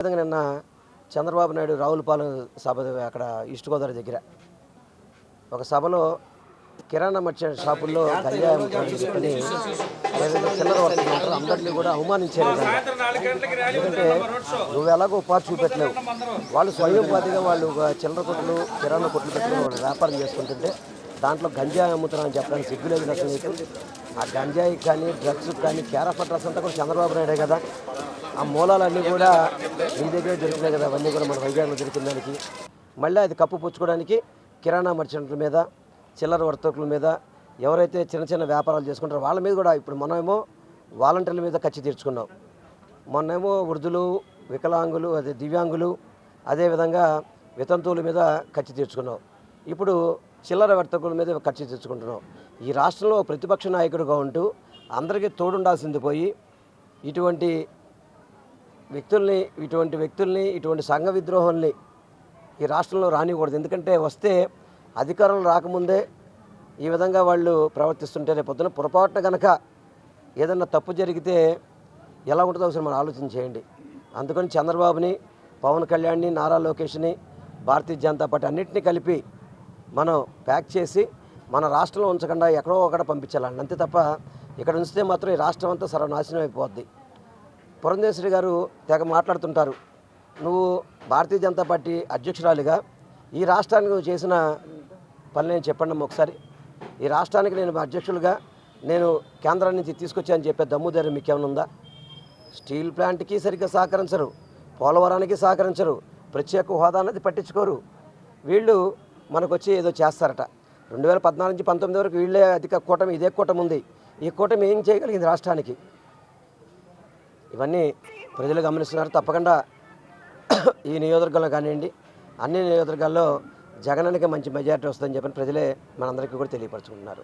విధంగా నిన్న చంద్రబాబు నాయుడు రావులపాలెం సభ అక్కడ ఈస్ట్ గోదావరి దగ్గర ఒక సభలో కిరాణా మర్చెంట్ షాపుల్లో గంజాయి పెట్టుకుని ఏదైతే చిల్లర వర్తకులు ఉంటారో అందరినీ కూడా అవమానించారు. ఎందుకంటే నువ్వు ఎలాగో ఉపాధి చూపెట్టలేవు, వాళ్ళు స్వయం ఉపాధిగా వాళ్ళు చిల్లర కొట్లు కిరాణా కొట్లు పెట్టుకుని వాళ్ళు వ్యాపారం చేసుకుంటుంటే దాంట్లో గంజాయి అమ్ముతున్నారని చెప్పడానికి సిగ్గులేదు అసలు నీకు. ఆ గంజాయి కానీ డ్రగ్స్ కానీ కేరాఫ్ డ్రగ్స్ అంతా కూడా చంద్రబాబు నాయుడే కదా. ఆ మూలాలన్నీ కూడా మీ దగ్గరే దొరికినాయి కదా, అవన్నీ కూడా మన వైజాగ్లో దొరికిన దానికి మళ్ళీ అది కప్పు పుచ్చుకోవడానికి కిరాణా మర్చెంట్ల మీద చిల్లర వర్తకుల మీద ఎవరైతే చిన్న చిన్న వ్యాపారాలు చేసుకుంటారో వాళ్ళ మీద కూడా ఇప్పుడు మనమేమో వాలంటీర్ల మీద కచ్చి తీర్చుకున్నాం, మొన్నేమో వృద్ధులు వికలాంగులు అదే దివ్యాంగులు అదేవిధంగా వితంతువుల మీద కచ్చి తీర్చుకున్నాం, ఇప్పుడు చిల్లర వర్తకుల మీద కచ్చి తీర్చుకుంటున్నాం. ఈ రాష్ట్రంలో ప్రతిపక్ష నాయకుడిగా ఉంటూ అందరికీ తోడుండాల్సింది పోయి ఇటువంటి వ్యక్తుల్ని ఇటువంటి సంఘ విద్రోహాల్ని ఈ రాష్ట్రంలో రానివ్వకూడదు. ఎందుకంటే వస్తే అధికారంలో రాకముందే ఈ విధంగా వాళ్ళు ప్రవర్తిస్తుంటే రేపు పొద్దున పొరపాటున కనుక ఏదన్నా తప్పు జరిగితే ఎలా ఉంటుందో ఒకసారి మనం ఆలోచన చేయండి. అందుకని చంద్రబాబుని, పవన్ కళ్యాణ్ని, నారా లోకేష్ని, భారతీయ జనతా పార్టీ అన్నింటినీ కలిపి మనం ప్యాక్ చేసి మన రాష్ట్రంలో ఉంచకుండా ఎక్కడో ఒకడ పంపించాలండి, అంతే తప్ప ఇక్కడ ఉంచితే మాత్రం ఈ రాష్ట్రం అంతా సర్వనాశనం అయిపోద్ది. పురంధేశ్వరి గారు తెగ మాట్లాడుతుంటారు, నువ్వు భారతీయ జనతా పార్టీ అధ్యక్షురాలిగా ఈ రాష్ట్రానికి నువ్వు చేసిన పని నేను చెప్పండి ఒకసారి. ఈ రాష్ట్రానికి నేను అధ్యక్షులుగా నేను కేంద్రం నుంచి తీసుకొచ్చానని చెప్పే దమ్ము ధైర్యం మీకు ఏమైనా ఉందా? స్టీల్ ప్లాంట్కి సరిగ్గా సహకరించరు, పోలవరానికి సహకరించరు, ప్రత్యేక హోదా అన్నది పట్టించుకోరు. వీళ్ళు మనకు వచ్చి ఏదో చేస్తారట. 2014 నుంచి 19 వరకు వీళ్ళే అధిక కూటమి, ఇదే కూటమి ఉంది. ఈ కూటమి ఏం చేయగలిగింది రాష్ట్రానికి? ఇవన్నీ ప్రజలు గమనిస్తున్నారు. తప్పకుండా ఈ నియోజకవర్గంలో కానివ్వండి అన్ని నియోజకవర్గాల్లో జగనానికి మంచి మెజారిటీ వస్తుందని చెప్పని ప్రజలే మనందరికీ కూడా తెలియపరచుకుంటున్నారు.